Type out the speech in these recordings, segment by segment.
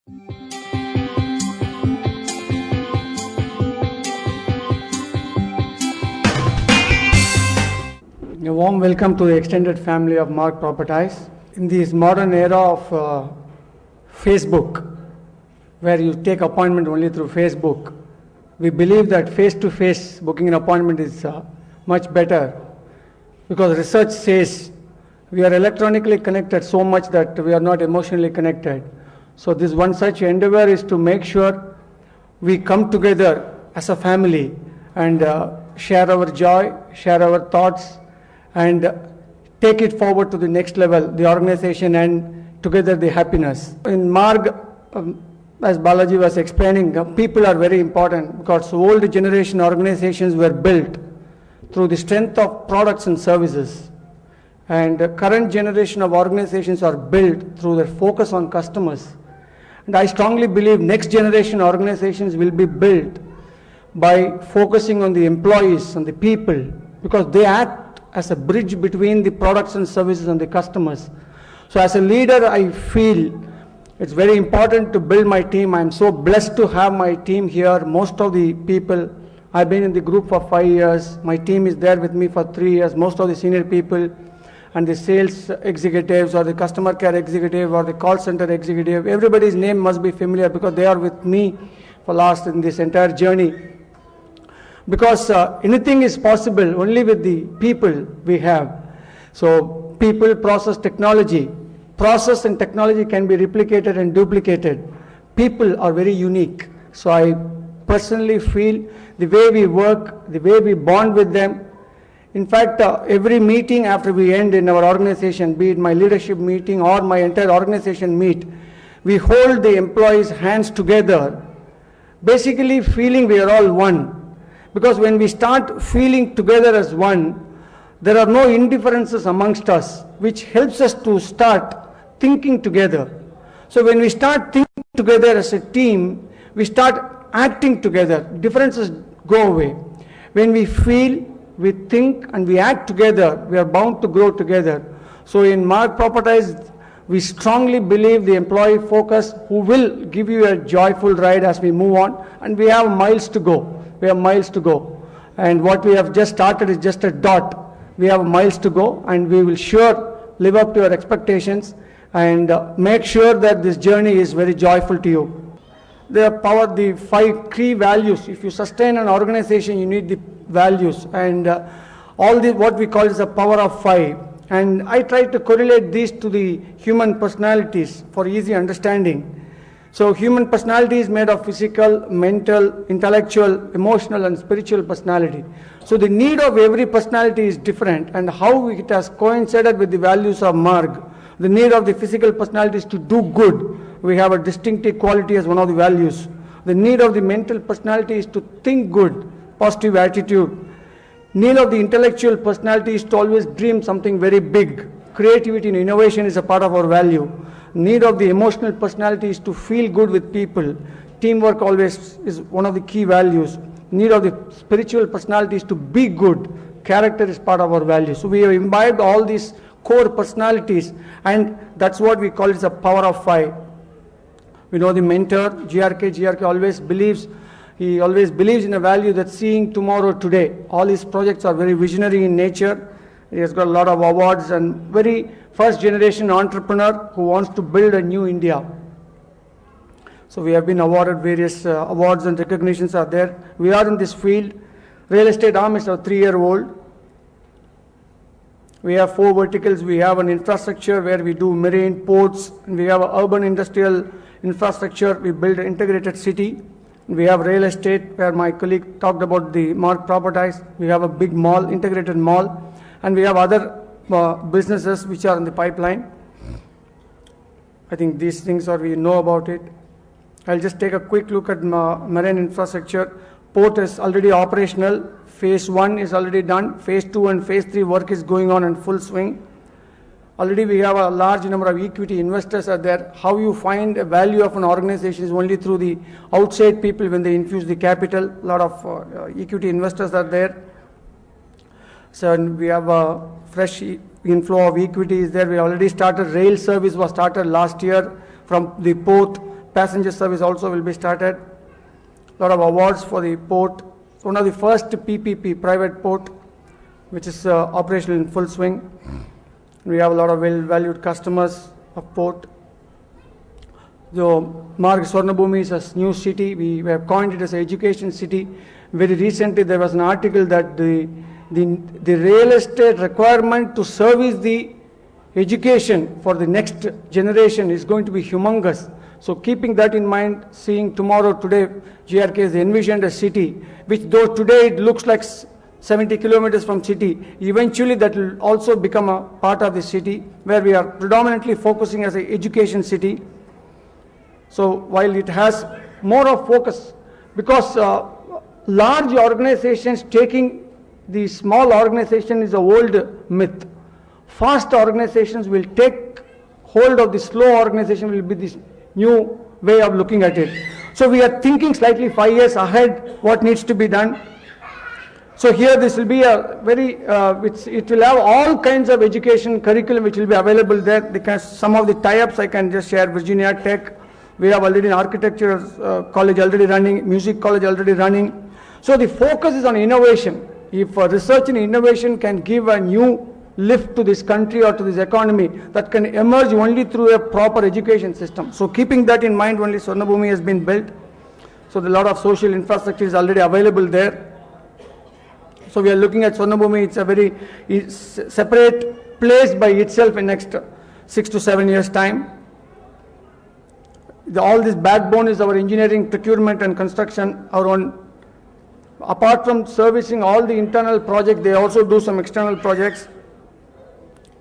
A warm welcome to the extended family of Mark Properties. In this modern era of Facebook, where you take appointment only through Facebook, we believe that face-to-face booking an appointment is much better, because research says we are electronically connected so much that we are not emotionally connected. So this one such endeavor is to make sure we come together as a family and share our joy, share our thoughts, and take it forward to the next level, the organization, and together the happiness. In Marg, as Balaji was explaining, people are very important, because old generation organizations were built through the strength of products and services. And the current generation of organizations are built through their focus on customers. And I strongly believe next generation organizations will be built by focusing on the employees and the people, because they act as a bridge between the products and services and the customers. So as a leader, I feel it's very important to build my team. I'm so blessed to have my team here. Most of the people, I've been in the group for 5 years. My team is there with me for 3 years. Most of the senior people and the sales executives or the customer care executive or the call center executive, everybody's name must be familiar, because they are with me for last in this entire journey. Because anything is possible only with the people we have. So people, process, technology. Process and technology can be replicated and duplicated. People are very unique. So I personally feel the way we work, the way we bond with them. In fact, every meeting after we end in our organization, be it my leadership meeting or my entire organization meet, we hold the employees' hands together, basically feeling we are all one. Because when we start feeling together as one, there are no indifferences amongst us, which helps us to start thinking together. So when we start thinking together as a team, we start acting together. Differences go away. When we feel, we think, and we act together, we are bound to grow together. So in Mark Properties, we strongly believe the employee focus, who will give you a joyful ride as we move on, and we have miles to go. We have miles to go. And what we have just started is just a dot. We have miles to go, and we will sure live up to your expectations and make sure that this journey is very joyful to you. The 5 key values. If you sustain an organization, you need the values, and all the what we call is the power of 5. And I try to correlate these to the human personalities for easy understanding. So human personality is made of physical, mental, intellectual, emotional, and spiritual personality. So the need of every personality is different, and how it has coincided with the values of Marg. The need of the physical personality is to do good. We have a distinctive quality as one of the values. The need of the mental personality is to think good, positive attitude. Need of the intellectual personality is to always dream something very big. Creativity and innovation is a part of our value. Need of the emotional personality is to feel good with people. Teamwork always is one of the key values. Need of the spiritual personality is to be good. Character is part of our values. So we have imbibed all these core personalities, and that's what we call it the power of 5. We know the mentor, GRK always believes, he always believes in a value that's seeing tomorrow today. All his projects are very visionary in nature. He has got a lot of awards, and very first generation entrepreneur who wants to build a new India. So we have been awarded various awards and recognitions are there. We are in this field. Real estate arm is a 3-year-old. We have 4 verticals. We have an infrastructure where we do marine, ports, and we have an urban industrial infrastructure. We build an integrated city. We have real estate, where my colleague talked about the Mark Properties. We have a big mall, integrated mall, and we have other businesses which are in the pipeline. I think these things are, we know about it. I'll just take a quick look at marine infrastructure. Port is already operational. Phase 1 is already done. Phase 2 and Phase 3 work is going on in full swing. Already we have a large number of equity investors are there. How you find a value of an organization is only through the outside people when they infuse the capital. A lot of equity investors are there. So we have a fresh inflow of equity is there. We already started. Rail service was started last year from the port. passenger service also will be started. A lot of awards for the port. One of the first PPP, private port, which is operational in full swing. We have a lot of well-valued customers of port. So Marg Swarnabhumi is a new city. We have coined it as an education city. Very recently there was an article that the real estate requirement to service the education for the next generation is going to be humongous. So keeping that in mind, seeing tomorrow, today, GRK has envisioned a city, which though today it looks like 70 kilometers from city, eventually that will also become a part of the city, where we are predominantly focusing as an education city. So while it has more of focus, because large organizations taking the small organization is an old myth. Fast organizations will take hold of the slow organization, will be this new way of looking at it. So we are thinking slightly 5 years ahead what needs to be done. So here this will be a very, it will have all kinds of education curriculum which will be available there. Some of the tie-ups I can just share. Virginia Tech, we have already an architecture college already running, music college already running. So the focus is on innovation. If research and innovation can give a new lift to this country or to this economy, that can emerge only through a proper education system. So keeping that in mind, only Swarnabhumi has been built. So a lot of social infrastructure is already available there. So we are looking at Swarnabhumi, it's a very separate place by itself in next 6 to 7 years time. All this backbone is our engineering, procurement and construction, our own. Apart from servicing all the internal projects, they also do some external projects.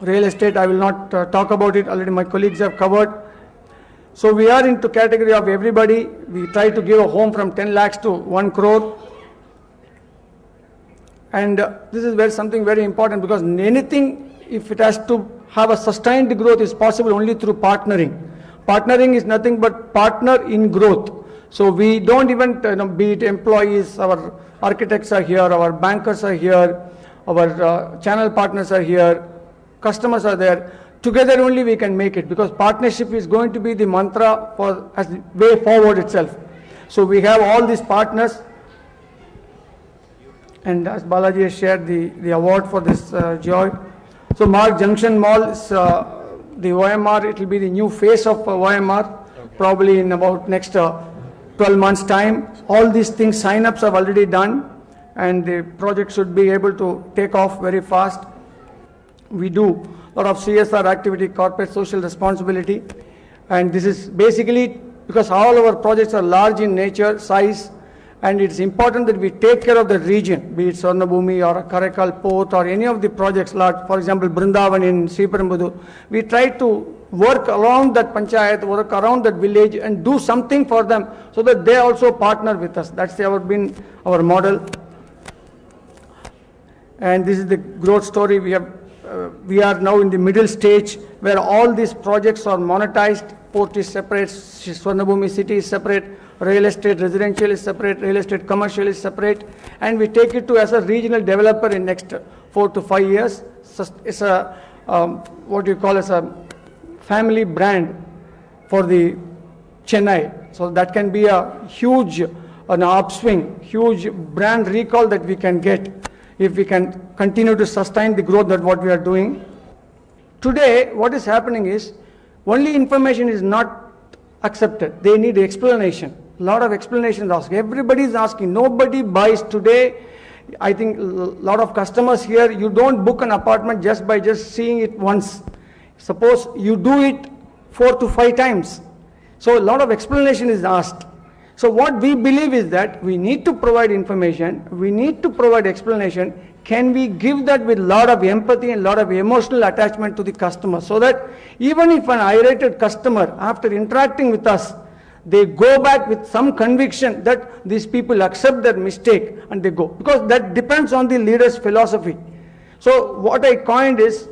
Real estate, I will not talk about it, already my colleagues have covered. So we are into category of everybody. We try to give a home from 10 lakhs to 1 crore. And this is something very important, because anything, if it has to have a sustained growth, is possible only through partnering. Partnering is nothing but partner in growth. So we don't even, be it employees, our architects are here, our bankers are here, our channel partners are here, customers are there. Together only we can make it, because partnership is going to be the mantra for as the way forward itself. So we have all these partners, and as Balaji has shared the award for this joy. So Marg Junction Mall is the OMR, it will be the new face of OMR, probably in about next 12 months time. All these things, sign-ups have already done, and the project should be able to take off very fast. We do a lot of CSR activity, corporate social responsibility, and this is basically because all our projects are large in nature, size, and it's important that we take care of the region, be it Swarnabhumi or Karaikal Port or any of the projects, large, for example, Brindavan in Sriperumbudur. We try to work around that panchayat, work around that village and do something for them so that they also partner with us. That's been our model. And this is the growth story. We are now in the middle stage where all these projects are monetized. Port is separate, Swarnabhumi city is separate, real estate residential is separate, real estate commercial is separate, and we take it to as a regional developer in next 4 to 5 years. It's a what you call as a family brand for the Chennai. So that can be a huge an upswing, huge brand recall that we can get if we can continue to sustain the growth that what we are doing. Today, what is happening is, only information is not accepted. They need explanation. A lot of explanations asked. Everybody is asking. Nobody buys today. I think a lot of customers here, you don't book an apartment just by just seeing it once. Suppose you do it 4 to 5 times. So a lot of explanation is asked. So what we believe is that we need to provide information, we need to provide explanation. Can we give that with a lot of empathy and a lot of emotional attachment to the customer, so that even if an irritated customer, after interacting with us, they go back with some conviction that these people accept their mistake and they go. Because that depends on the leader's philosophy. So what I coined is,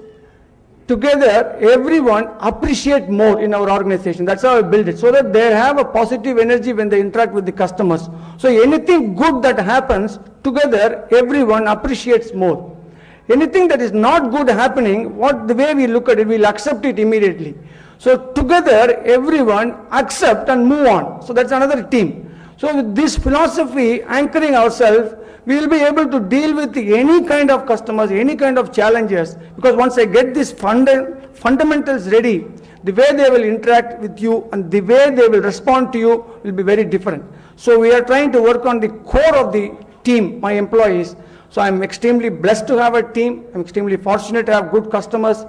together everyone appreciate more in our organization. That's how I build it, so that they have a positive energy when they interact with the customers. So anything good that happens, together everyone appreciates more. Anything that is not good happening, the way we look at it, we'll accept it immediately. So together, everyone accept and move on. So that's another team. So with this philosophy, anchoring ourselves, we will be able to deal with any kind of customers, any kind of challenges, because once I get these fundamentals ready, the way they will interact with you and the way they will respond to you will be very different. So we are trying to work on the core of the team, my employees. So I'm extremely blessed to have a team. I'm extremely fortunate to have good customers,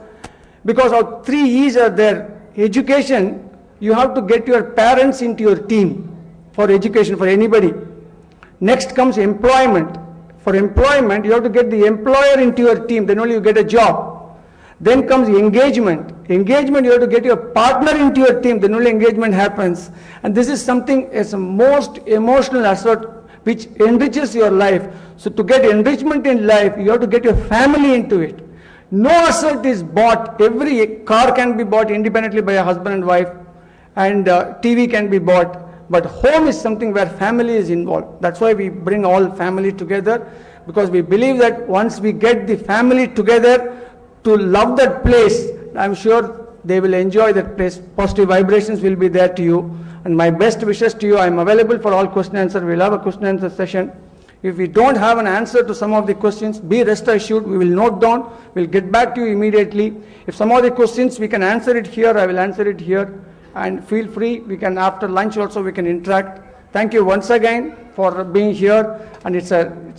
because our 3 E's are there. Education, you have to get your parents into your team for education, for anybody. Next comes employment. For employment, you have to get the employer into your team, then only you get a job. Then comes engagement. Engagement, you have to get your partner into your team, then only engagement happens. And this is something as a most emotional asset which enriches your life. So to get enrichment in life, you have to get your family into it. No asset is bought. Every car can be bought independently by a husband and wife, and TV can be bought. But home is something where family is involved. That's why we bring all family together, because we believe that once we get the family together to love that place, I'm sure they will enjoy that place. Positive vibrations will be there to you. And my best wishes to you. I'm available for all question and answer. We'll have a question and answer session. If we don't have an answer to some of the questions, be rest assured, we will note down, we'll get back to you immediately. If some of the questions we can answer it here, I will answer it here. And feel free, we can after lunch also we can interact. Thank you once again for being here, and it's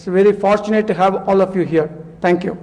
very fortunate to have all of you here. Thank you.